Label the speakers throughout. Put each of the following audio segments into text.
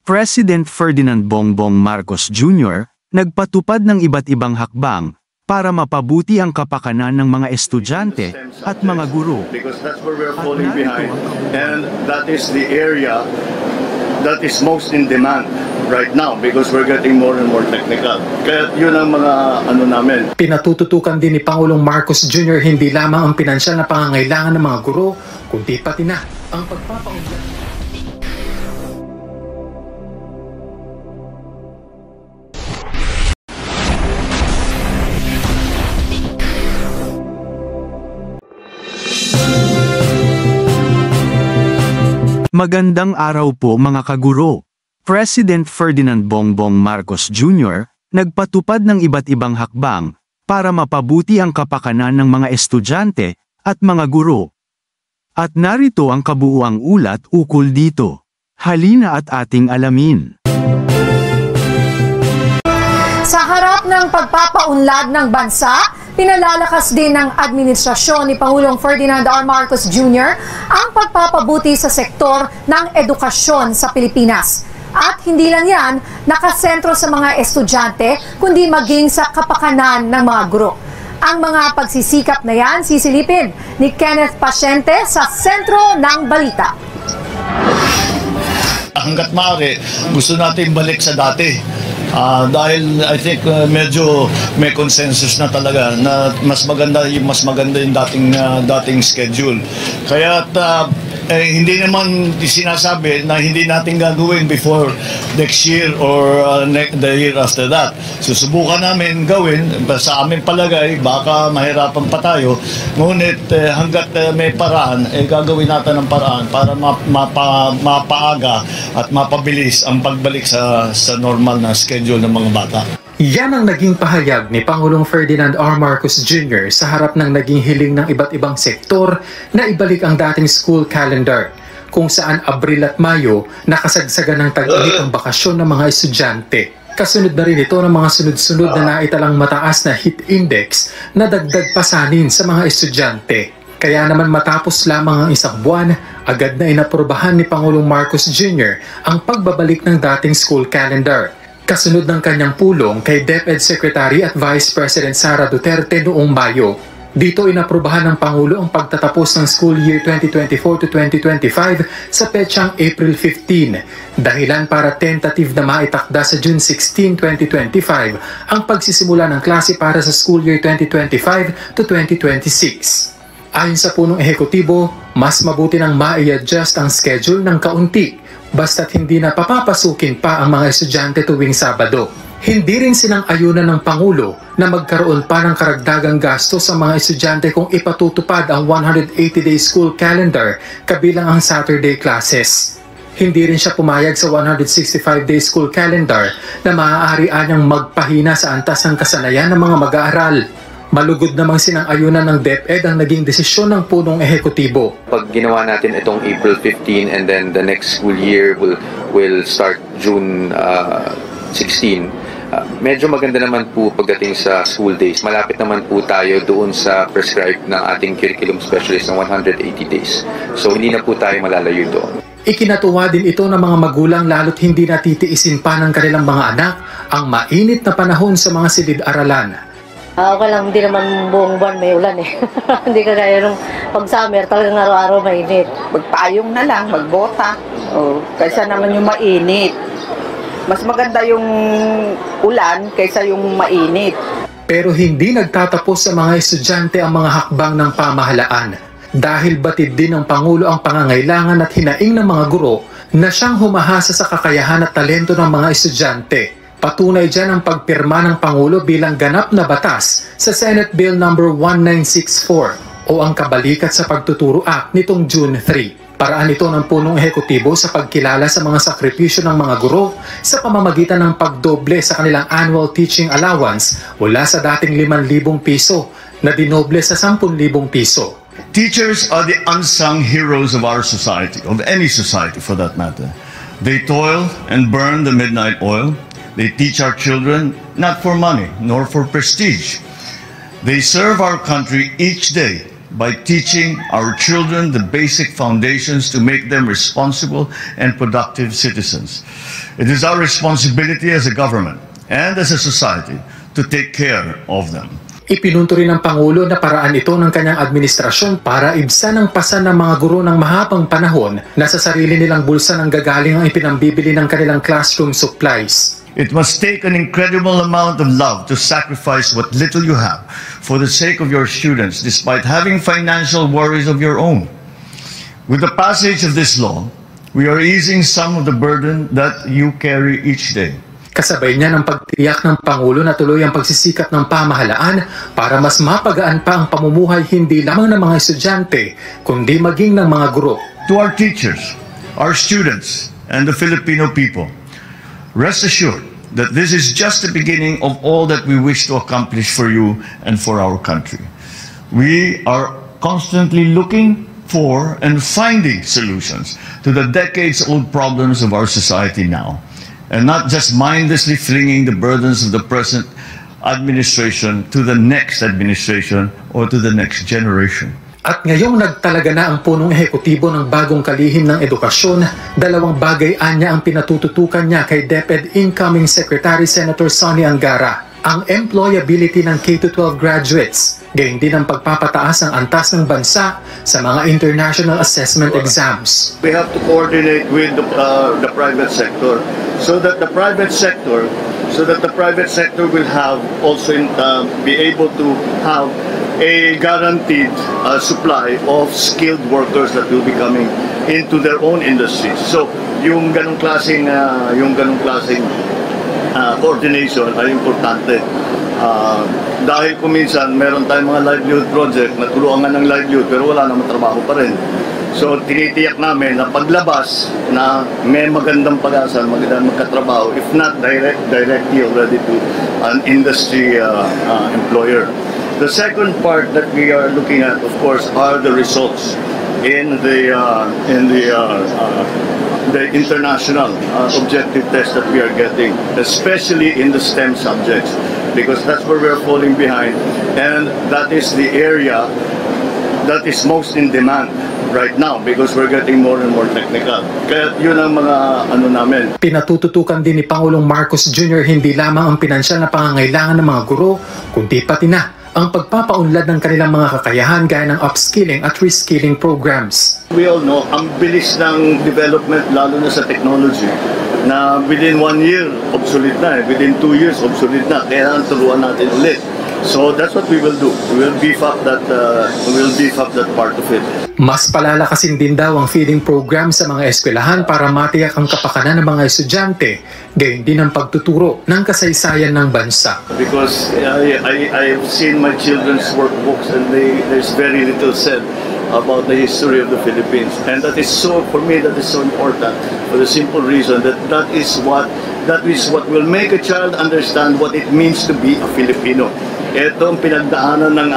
Speaker 1: President Ferdinand Bongbong Marcos Jr. nagpatupad ng iba't ibang hakbang para mapabuti ang kapakanan ng mga estudyante at mga guro.
Speaker 2: Because that's where we're falling behind, and that is the area that is most in demand right now because we're getting more and more technical. Kaya yun ang mga namin.
Speaker 3: Pinatututukan din ni Pangulong Marcos Jr. hindi lamang ang pinansyal na pangangailangan ng mga guro, kundi pati na ang pagpapaunlad.
Speaker 1: Magandang araw po mga kaguro. President Ferdinand Bongbong Marcos Jr. nagpatupad ng iba't ibang hakbang para mapabuti ang kapakanan ng mga estudyante at mga guro. At narito ang kabuuang ulat ukol dito. Halina at ating alamin.
Speaker 4: Sa harap ng pagpapaunlad ng bansa, pinalalakas din ng administrasyon ni Pangulong Ferdinand R. Marcos Jr. ang pagpapabuti sa sektor ng edukasyon sa Pilipinas. At hindi lang yan nakasentro sa mga estudyante, kundi maging sa kapakanan ng mga guro. Ang mga pagsisikap na yan sisilipin ni Kenneth Pasyente sa Sentro ng Balita.
Speaker 2: Hanggat maaari, gusto natin balik sa dati. Dahil I think medyo may consensus na talaga na mas maganda yung dating schedule. Kaya hindi naman sinasabi na hindi natin gagawin before next year or the year after that. Susubukan namin gawin, sa aming palagay baka mahirapan pa tayo, ngunit hanggat may paraan, gagawin natin ng paraan para mapaaga at mapabilis ang pagbalik sa normal na schedule ng mga bata.
Speaker 3: Yan ang naging pahayag ni Pangulong Ferdinand R. Marcos Jr. sa harap ng naging hiling ng iba't ibang sektor na ibalik ang dating school calendar, kung saan Abril at Mayo nakasagsagan ng tag-init ang bakasyon ng mga estudyante. Kasunod na rin ito ng mga sunod-sunod na naitalang mataas na heat index na dagdag pasanin sa mga estudyante. Kaya naman matapos lamang ang isang buwan, agad na inaprubahan ni Pangulong Marcos Jr. ang pagbabalik ng dating school calendar. Kasunod ng kanyang pulong kay DepEd Secretary at Vice President Sara Duterte noong Mayo. Dito inaprubahan ng Pangulo ang pagtatapos ng school year 2024 to 2025 sa petsang April 15, dahilan para tentative na maitakda sa June 16, 2025 ang pagsisimula ng klase para sa school year 2025 to 2026. Ayon sa punong ehekutibo, mas mabuti nang ma-i-adjust ang schedule ng kaunti, basta't hindi na papapasukin pa ang mga estudyante tuwing Sabado. Hindi rin sinang-ayunan ng Pangulo na magkaroon pa ng karagdagang gasto sa mga estudyante kung ipatutupad ang 180-day school calendar kabilang ang Saturday classes. Hindi rin siya pumayag sa 165-day school calendar na maaari anyang magpahina sa antas ng kasanayan ng mga mag-aaral. Malugod namang sinang-ayunan ng DepEd ang naging desisyon ng punong ehekutibo.
Speaker 5: Pag ginawa natin itong April 15 and then the next school year will start June 16, medyo maganda naman po pagdating sa school days. Malapit naman po tayo doon sa prescribed ng ating curriculum specialist ng 180 days. So hindi na po tayo malalayo doon.
Speaker 3: Ikinatuwa din ito ng mga magulang lalo't hindi natitiisin pa ng kanilang mga anak ang mainit na panahon sa mga silid-aralan.
Speaker 6: Okay lang, hindi naman buong buwan may ulan eh. Hindi kagaya nung pag-summer, talagang araw-araw mainit.
Speaker 7: Magpayong na lang, magbota. Kaysa naman yung mainit. Mas maganda yung ulan kaysa yung mainit.
Speaker 3: Pero hindi nagtatapos sa mga estudyante ang mga hakbang ng pamahalaan. Dahil batid din ng Pangulo ang pangangailangan at hinaing ng mga guro na siyang humahasa sa kakayahan at talento ng mga estudyante. Patunay dyan ang pagpirma ng Pangulo bilang ganap na batas sa Senate Bill No. 1964 o ang Kabalikat sa Pagtuturo Act nitong June 3. Paraan ito ng punong ehekutibo sa pagkilala sa mga sakripisyo ng mga guro sa pamamagitan ng pagdoble sa kanilang annual teaching allowance mula sa dating 5,000 piso na dinoble sa 10,000 piso.
Speaker 2: Teachers are the unsung heroes of our society, of any society for that matter. They toil and burn the midnight oil. They teach our children not for money nor for prestige. They serve our country each day by teaching our children the basic foundations to make them responsible and productive citizens. It is our responsibility as a government and as a society to take care of them.
Speaker 3: Ipinunto rin ng Pangulo na paraan ito ng kanyang administrasyon para ibsan ang pasan ng mga guro ng mahabang panahon na sa sarili nilang bulsa ng gagaling ang ipinambibili ng kanilang classroom supplies.
Speaker 2: It must take an incredible amount of love to sacrifice what little you have for the sake of your students, despite having financial worries of your own. With the passage of this law, we are easing some of the burden that you carry each day.
Speaker 3: Kasabay niya ng pagtiyak ng Pangulo na tuloy ang pagsisikap ng pamahalaan para mas mapagaan pa ang pamumuhay hindi lamang ng mga estudyante, kundi maging ng mga guro.
Speaker 2: To our teachers, our students, and the Filipino people, rest assured that this is just the beginning of all that we wish to accomplish for you and for our country. We are constantly looking for and finding solutions to the decades-old problems of our society now, and not just mindlessly flinging the burdens of the present administration to the next administration or to the next generation.
Speaker 3: At ngayong nagtalaga na ang punong ehekutibo ng bagong kalihim ng edukasyon, dalawang bagay anya ang pinatututukan niya kay DepEd incoming Secretary Senator Sonny Angara: ang employability ng K-12 graduates, gayon din ang pagpapataas ng antas ng bansa sa mga international assessment exams.
Speaker 2: We have to coordinate with the private sector so that the private sector will have also be able to have a guaranteed supply of skilled workers that will be coming into their own industries. So yung ganung klaseng coordination ay importante. Dahil kung minsan meron tayong mga livelihood project, nagtulungan ng livelihood pero wala namang trabaho pa rin. So tinitiyak namin na paglabas na may magandang pag-asa, magandang magkatrabaho, if not directly already to an industry employer. The second part that we are looking at, of course, are the results in the international objective test that we are getting, especially in the STEM subjects, because that's where we are falling behind, and that is the area that is most in demand right now because we're getting more and more technical. Kaya yun ang mga namin.
Speaker 3: Pinatututukan din ni Pangulong Marcos Jr. hindi lamang ang pinansyal na pangangailangan ng mga guro, kundi pati na ang pagpapaunlad ng kanilang mga kakayahan gaya ng upskilling at reskilling programs.
Speaker 2: We all know, ang bilis ng development lalo na sa technology na within 1 year, obsolete na within 2 years, obsolete na. Kaya turuan natin ulit. So that's what we will do. We will beef up that part of it.
Speaker 3: Mas palalakasin din daw ang feeding program sa mga eskwelahan para matiyak ang kapakanan ng mga estudyante, gayon din ang pagtuturo ng kasaysayan ng bansa.
Speaker 2: Because I have seen my children's workbooks and there's very little said about the history of the Philippines, and that is so, for me, that is so important for the simple reason that that is what will make a child understand what it means to be a Filipino. Ito ang pinagdaanan ng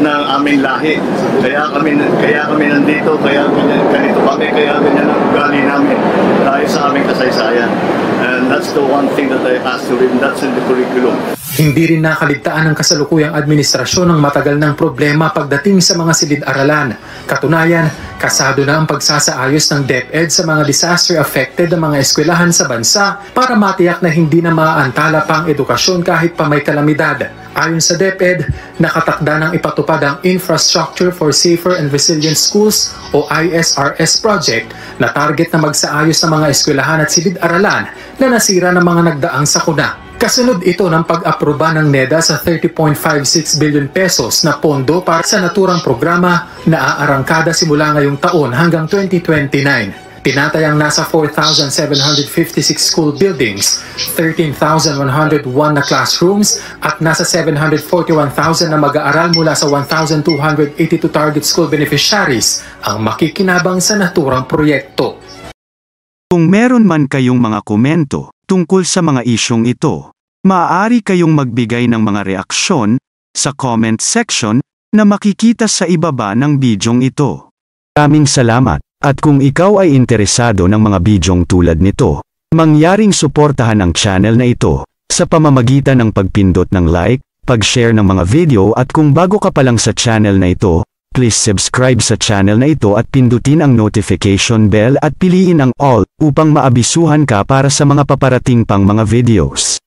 Speaker 2: aming lahi. Kaya kami nandito, kaya ganito kami, kaya ganyan ang ugali namin dahil sa aming kasaysayan. And that's the one thing that I asked to read, that's in the curriculum.
Speaker 3: Hindi rin nakaligtaan ng kasalukuyang administrasyon ng matagal ng problema pagdating sa mga silid-aralan. Katunayan, kasado na ang pagsasaayos ng DepEd sa mga disaster-affected ng mga eskwelahan sa bansa para matiyak na hindi na maaantala pa ang edukasyon kahit pa may kalamidad. Ayon sa DepEd, nakatakda ng ipatupad ang Infrastructure for Safer and Resilient Schools o ISRS project na target na magsaayos ng mga eskwelahan at silid-aralan na nasira ng mga nagdaang sakuna. Kasunod ito ng pag-aproba ng NEDA sa 30.56 billion pesos na pondo para sa naturang programa na aarangkada simula ngayong taon hanggang 2029. Tinatayang nasa 4,756 school buildings, 13,101 na classrooms at nasa 741,000 na mag-aaral mula sa 1,282 target school beneficiaries ang makikinabang sa naturang proyekto.
Speaker 1: Kung meron man kayong mga komento tungkol sa mga isyong ito, maaari kayong magbigay ng mga reaksyon sa comment section na makikita sa ibaba ng bidyong ito. Maraming salamat, at kung ikaw ay interesado ng mga bidyong tulad nito, mangyaring suportahan ang channel na ito sa pamamagitan ng pagpindot ng like, pag-share ng mga video at kung bago ka pa lang sa channel na ito, please subscribe sa channel na ito at pindutin ang notification bell at piliin ang all upang maabisuhan ka para sa mga paparating pang mga videos.